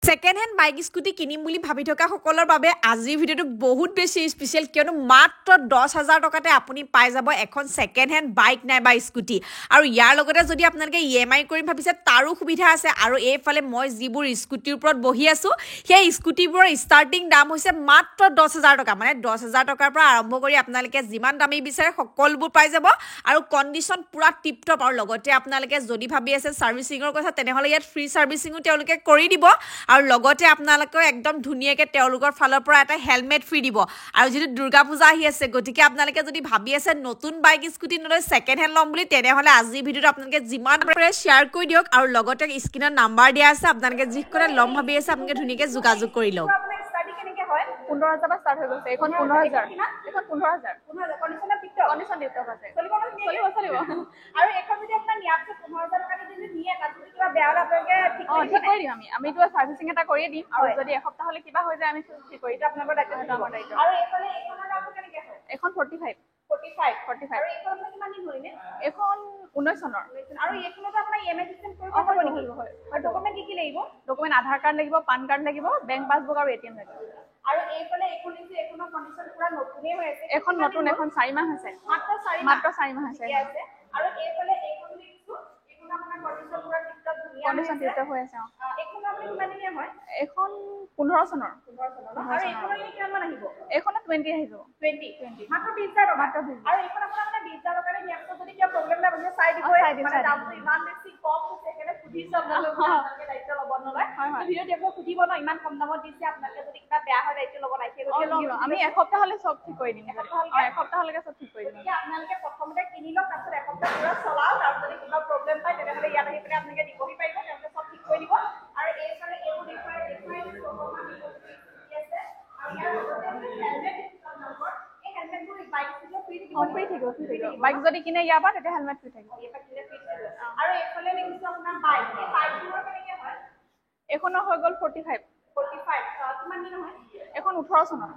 second hand bike scooty কিনিম বুলি ভাবি থকা সকলৰ বাবে আজিৰ ভিডিঅ'টো বহুত বেছি স্পেচিয়েল কিয়নো মাত্ৰ 10,000 টকাতে আপুনি পাই যাব এখন সেকেন্ড হ্যান্ড বাইক নাইবা স্কুটি আৰু ইয়াৰ লগতে যদি আপোনালোকে ইএমআই কৰিম ভাবিছে তাৰো সুবিধা আছে আৰু এইফালে মই যিবোৰ স্কুটিৰ ওপৰত বহি আছো সেই স্কুটিবোৰৰ ষ্টাৰ্টিং দাম হৈছে মাত্ৰ 10,000 টকা মানে 10,000 টকাৰ পৰা আৰম্ভ কৰি আপোনালোকে যিমান দামী বিচাৰে সকলোবোৰ পাই যাব আৰু কণ্ডিশ্যন পুৰা টিপটপ আৰু লগতে আপোনালোকে যদি ভাবি আছে সাৰ্ভিসিংৰ কথা তেনেহলে ইয়াত ফ্ৰী সাৰ্ভিসিংও তেওঁলোকে কৰি দিব আৰু লগতে আপোনালোকে একদম ধুনিয়াকে তেওঁলোকৰ ফালৰ পৰা এটা হেলমেট ফ্ৰী দিব আৰু যদি দুৰ্গা পূজা আহি আছে গতিকে আপোনালোকে যদি ভাবি আছে নতুন বাইক স্কুটি নলৈ সেকেন্ড হ্যান্ড লম বুলি তেনেহলে আজি ভিডিঅ'টো আপোনালোকে যিমান পাৰে শেয়াৰ কৰি দিয়ক আৰু লগতে স্ক্ৰিনত নাম্বাৰ দিয়া আছে আপোনালোকে যিকোনে লম ভাবি আছে আপোনালোকে ধুনিয়াকে যোগাযোগ কৰি লওক 15,000 পৰা ষ্টাৰ্ট হৈ গৈছে এখন 15,000 এখন 15,000 কণ্ডিশ্যন টিপটপ আছে চলিব আৰু এখন যদি আপোনাৰ নিয়াপছে 15,000 টকা যদি নিয়ে তাত যদি কিবা বেয়া হ'লে আপোনালোকে ঠিক কৰি দিম আমিতো সাৰ্ভিসিং এটা কৰিয়ে দিম আৰু যদি এসপ্তাহ হ'লে কিবা হৈ যায় আমি ঠিক কৰি দিম আপোনালোকৰ দায়িত্ব আৰু এইফালে এইখনৰ দাম কেনেকৈ হয় এখন 45 আৰু এইখন কিমান দিন হ'লে এখন 19 চনৰ আৰু এইখনতো আপোনাৰ ইএমআই চিষ্টেম কৰিব হ'ব নেকি হয় আৰু ডকুমেণ্ট কি লাগিব ডকুমেণ্ট আধাৰ কাৰ্ড লাগিব পান কাৰ্ড লাগিব বেংক পাছবুক আৰু এটিএম লাগিব আৰু এইফালে এইখন যে এইখনৰ কণ্ডিশ্যন পুৰা নতুনেই হৈ আছে এখন নতুন এখন 4 মাহ আছে মাত্ৰ 4 মাহ আছে আৰু এইফালে এইখন লিখছো এইখন আপোনাৰ কণ্ডিশ্যন পুৰা টিপটপ ধুনীয়া কণ্ডিশ্যন টিপটপ হৈ আছে এইখন আপুনি কিমান দিনীয়া হয় এখন 15 চনৰ আৰু এইখনৰ কিমান মান আহিব এইখনত 20 আহিব 20 মাত্ৰ 20,000 টকা আৰু এইখন আপোনাৰ মানে 20,000 টকাৰে নিয়াপছে যদি কিবা প্ৰব্লেম নাই আপুনি চাই দিব মানে দামটো ইমান বেছি কম হৈছে সেইকাৰণে সুধিছো আপোনালোকে দায়িত্ব ল'ব নলয় ভিডিঅ' দেখুৱাই সুধিব ন ইমান কম দামত দিছে আপোনালোকে যদি কিবা বেয়া হয় দায়িত্ব ল'ব নাই আমি এসপ্তাহ হ'লে সব ঠিক কৰি দিম এসপ্তাহলৈকে সব ঠিক কৰি দিম আপোনালোকে প্ৰথমতে কিনি লওক তাৰপিছত এসপ্তাহ পুৰা চলাওক আৰু যদি কিবা প্ৰব্লেম পায় তেনেহ'লে ইয়াত আহি পেলাই আপোনালোকে দিবহি পাৰিব তেওঁলোকে সব ঠিক কৰি দিব আৰু এইফালে এইবোৰ দেখুৱাই বাইক যদি কিনে ইয়াৰ পৰা তেতিয়া হেলমেট ফ্ৰী থাকিব আৰু এইফালে লিখিছো আপোনাৰ বাইক এই বাইকবোৰৰ কেনেকৈ হয় এখনৰ হৈ গ'ল 45 কিমান দিন হয় এখন 18 চনৰ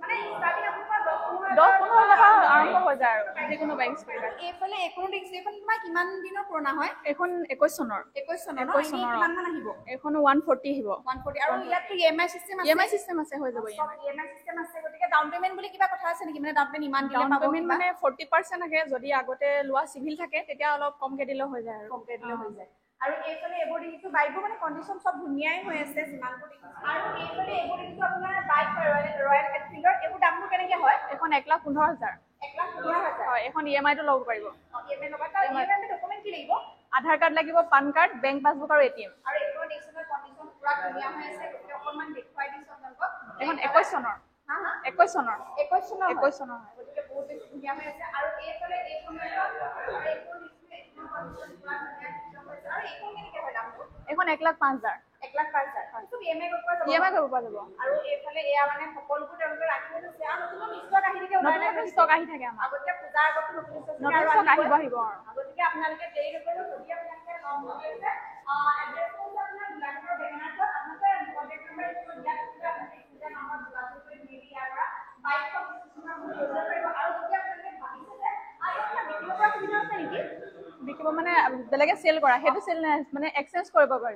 মানে ষ্টাৰ্টিং আপোনাৰ 10-15 টকা আৰম্ভ হৈ যায় আৰু যিকোনো বাইক স্কুটি এইফালে এইখনো দেখিছো এইখন তোমাৰ কিমান দিনৰ পুৰণা হয় এখন 21 চনৰ কিমান মান আহিব এখনো 140 আহিব 140 আৰু ইয়াতটো ইএমআই চিষ্টেম আছে হৈ যাব ইএমআই চিষ্টেম আছে গতিকে ডাউন পেমেন্ট বুলি কিবা কথা আছে নেকি মানে ডাউন পেমেন্ট ইমান দিলে পাব পেমেন্ট মানে 40% আহে যদি আগতে লোৱা সিভিল থাকে তেতিয়া অলপ কমকে দিলে হৈ যায় আৰু কমকে দিলে হৈ যায় আৰু এইফালে এইবোৰ দেখিছো বাইকবোৰ মানে কণ্ডিশ্যন সব ধুনীয়াই হৈ আছে যিমানবোৰ দেখিছো আৰু এইফালে এইবোৰ দেখিছো আপোনাৰ বাইক ৰয়েল এনফিল্ডৰ এইবোৰ দামবোৰ কেনেকৈ হয় এখন 1,15,000 হয় এখন ইএমআইটো ল'ব পাৰিব ইএমআই লগত ইএমআই ডকুমেণ্ট কি লাগিব আধাৰ কাৰ্ড লাগিব পান কাৰ্ড বেংক পাছবুক আৰু এটিএম আৰু এইবোৰ দেখিছো কণ্ডিশ্যন পুৰা ধুনীয়া হৈ আছে গতিকে অকণমান দেখুৱাই দিছো আপোনালোকক এখন 21 চনৰ 21 চনৰ হয় গতিকে বহুত বেছি ধুনীয়া হৈ আছে আৰু এইফালে এইখন এখন 1,05,000 ইএমআই কৰিব পৰা যাব আৰু এইফালে এয়া মানে সকলোবোৰ তেওঁলোকে ৰাখি থৈছে আৰু নতুন ষ্টক আহি থাকে নতুন ষ্টক আহি থাকে আমাৰ আগতে পূজাৰ আগতে নতুন ষ্টক আহিব গতিকে আপোনালোকে দেৰি নকৰিব যদি আপোনালোকে লম বুলি আছে এড্ৰেছটো হৈছে আপোনাৰ গোলাঘাটৰ বেঙেনাটোত আপোনালোকে কণ্টেক্ট নম্বৰ ইয়াত আপোনালোকে নাম্বাৰ যোগাযোগ কৰি মেলি ইয়াৰ পৰা বাইক আৰু যদি আপোনালোকে ভাবিছে যে বিকিব পৰা সুবিধা আছে নেকি বিকিব মানে বেলেগে চেল কৰা সেইটো চেল নাই মানে এক্সচেঞ্জ কৰিব পাৰি